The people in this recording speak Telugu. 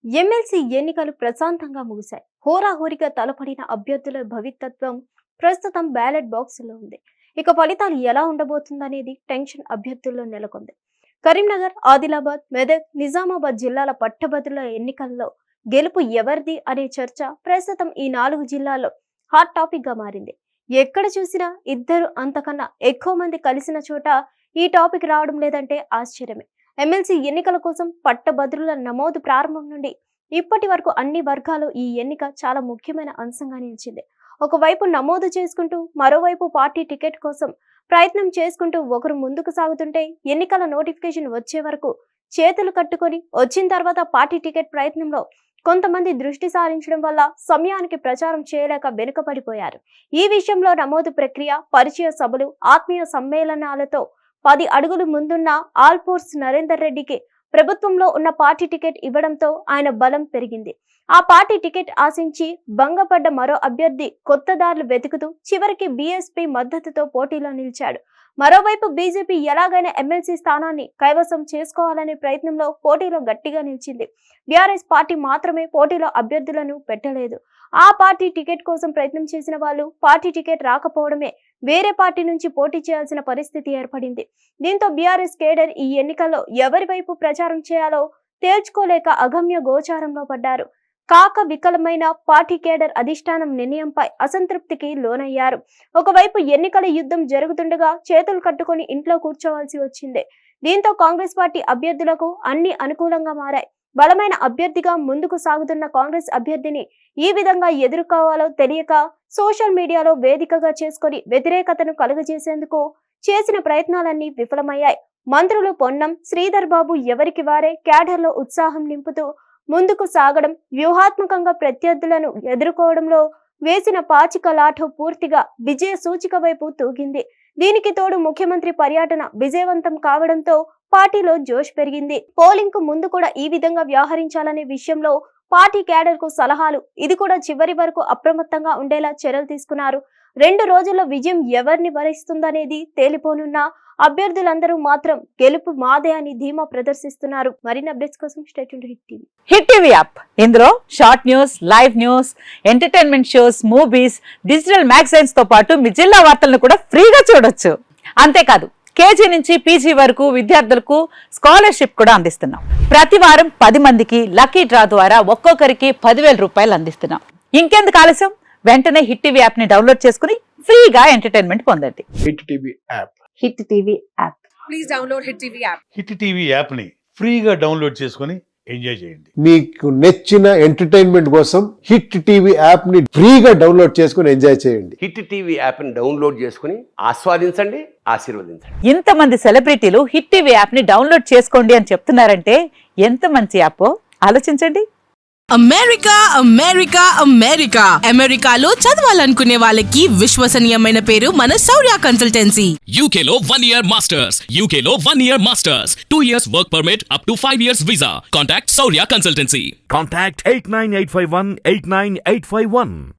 ఎమ్మెల్సీ ఎన్నికలు ప్రశాంతంగా ముగిశాయి. హోరాహోరీగా తలపడిన అభ్యర్థుల భవితత్వం ప్రస్తుతం బ్యాలెట్ బాక్సులో ఉంది. ఇక ఫలితాలు ఎలా ఉండబోతుందనేది టెన్షన్ అభ్యర్థుల్లో నెలకొంది. కరీంనగర్, ఆదిలాబాద్, మెదక్, నిజామాబాద్ జిల్లాల పట్టభద్రుల ఎన్నికల్లో గెలుపు ఎవరిది అనే చర్చ ప్రస్తుతం ఈ 4 జిల్లాల్లో హాట్ టాపిక్ గా మారింది. ఎక్కడ చూసినా ఇద్దరు అంతకన్నా ఎక్కువ మంది కలిసిన చోట ఈ టాపిక్ రావడం లేదంటే ఆశ్చర్యమే. ఎమ్మెల్సీ ఎన్నికల కోసం పట్టభద్రుల నమోదు ప్రారంభం నుండి ఇప్పటి వరకు అన్ని వర్గాలు ఈ ఎన్నిక చాలా ముఖ్యమైన అంశంగా నిలిచింది. ఒకవైపు నమోదు చేసుకుంటూ మరోవైపు పార్టీ టికెట్ కోసం ప్రయత్నం చేసుకుంటూ ఒకరు ముందుకు సాగుతుంటే ఎన్నికల నోటిఫికేషన్ వచ్చే వరకు చేతులు కట్టుకొని వచ్చిన తర్వాత పార్టీ టికెట్ ప్రయత్నంలో కొంతమంది దృష్టి సారించడం వల్ల సమయానికి ప్రచారం చేయలేక వెనుకబడిపోయారు. ఈ విషయంలో నమోదు ప్రక్రియ, పరిచయ సభలు, ఆత్మీయ సమ్మేళనాలతో 10 అడుగులు ముందున్న ఆల్పోర్స్ నరేందర్ రెడ్డికి ప్రభుత్వంలో ఉన్న పార్టీ టికెట్ ఇవ్వడంతో ఆయన బలం పెరిగింది. ఆ పార్టీ టికెట్ ఆశించి భంగపడ్డ మరో అభ్యర్థి కొత్త దారులు వెతుకుతూ చివరికి బీఎస్పీ మద్దతుతో పోటీలో నిలిచాడు. మరోవైపు బీజేపీ ఎలాగైనా ఎమ్మెల్సీ స్థానాన్ని కైవసం చేసుకోవాలనే ప్రయత్నంలో పోటీలో గట్టిగా నిలిచింది. బీఆర్ఎస్ పార్టీ మాత్రమే పోటీలో అభ్యర్థులను పెట్టలేదు. ఆ పార్టీ టికెట్ కోసం ప్రయత్నం చేసిన వాళ్ళు పార్టీ టికెట్ రాకపోవడమే వేరే పార్టీ నుంచి పోటీ చేయాల్సిన పరిస్థితి ఏర్పడింది. దీంతో బీఆర్ఎస్ కేడర్ ఈ ఎన్నికల్లో ఎవరి వైపు ప్రచారం చేయాలో తేల్చుకోలేక అగమ్య గోచారంలో పడ్డారు. కాక వికలమైన పార్టీ కేడర్ అధిష్టానం నిర్ణయంపై అసంతృప్తికి లోనయ్యారు. ఒకవైపు ఎన్నికల యుద్ధం జరుగుతుండగా చేతులు కట్టుకొని ఇంట్లో కూర్చోవాల్సి వచ్చింది. దీంతో కాంగ్రెస్ పార్టీ అభ్యర్థులకు అన్ని అనుకూలంగా మారాయి. బలమైన అభ్యర్థిగా ముందుకు సాగుతున్న కాంగ్రెస్ అభ్యర్థిని ఈ విధంగా ఎదుర్కోవాలో తెలియక సోషల్ మీడియాలో వేదికగా చేసుకొని వ్యతిరేకతను కలుగజేసేందుకు చేసిన ప్రయత్నాలన్నీ విఫలమయ్యాయి. మంత్రులు పొన్నం, శ్రీధర్ బాబు ఎవరికి వారే క్యాడర్లో ఉత్సాహం నింపుతూ ముందుకు సాగడం, వ్యూహాత్మకంగా ప్రత్యర్థులను ఎదుర్కోవడంలో వేసిన పాచిక లాఠు పూర్తిగా విజయ సూచిక వైపు తూగింది. దీనికి తోడు ముఖ్యమంత్రి పర్యటన విజయవంతం కావడంతో పార్టీలో జోష్ పెరిగింది. పోలింగ్ కు ముందు కూడా ఈ విధంగా వ్యవహరించాలనే విషయంలో పార్టీ క్యాడర్ కు సలహాలు, ఇది కూడా చివరి వరకు అప్రమత్తంగా ఉండేలా చర్యలు తీసుకున్నారు. 2 రోజుల్లో విజయం ఎవరిని వరిస్తుందనేది తేలిపోనున్న అభ్యర్థులందరూ మాత్రం గెలుపు మాదే అని ధీమా ప్రదర్శిస్తున్నారు. మరిన్ని అప్డేట్స్ కోసం stay tuned hit TV. Hit TV app, ఇందులో short news, live news, entertainment shows, movies, digital magazines తో పాటు మీ జిల్లా వార్తలను కూడా ఫ్రీగా చూడొచ్చు. అంతేకాదు కేజీ నుంచి పీజీ వరకు విద్యార్థులకు స్కాలర్షిప్ కూడా అందిస్తున్నాం. ప్రతి వారం 10 మందికి లక్కీ డ్రా ద్వారా ఒక్కొక్కరికి 10,000 రూపాయలు అందిస్తున్నాం. ఇంకెందుకు ఆలస్యం, వెంటనే హిట్ టీవీ యాప్ ని డౌన్లోడ్ చేసుకుని ఫ్రీగా ఎంటర్టైన్మెంట్ పొందండి. Hit TV app. Hit TV app. Please download hit TV app. Hit TV app ని ఫ్రీగా డౌన్లోడ్ చేసుకుని ఎంజాయ్ చేయండి. మీకు నచ్చిన ఎంటర్టైన్మెంట్ కోసం హిట్ టీవీ యాప్ ని ఫ్రీగా డౌన్లోడ్ చేసుకుని ఎంజాయ్ చేయండి. హిట్ టీవీ యాప్ ని డౌన్లోడ్ చేసుకుని ఆస్వాదించండి, ఆశీర్వదించండి. ఇంతమంది సెలబ్రిటీలు హిట్ టీవీ యాప్ ని డౌన్లోడ్ చేసుకోండి అని చెప్తున్నారంటే ఎంత మంచి యాప్ ఆలోచించండి. అమెరికా అమెరికా అమెరికా అమెరికాలో చదవాలనుకునే వాళ్ళకి విశ్వసనీయమైన పేరు మన శౌర్య కన్సల్టెన్సీ. UK లో 1 year masters. UK లో 1 year masters. 2 years work permit up to 5 years visa. Contact Saurya Consultancy. Contact 89851 89851.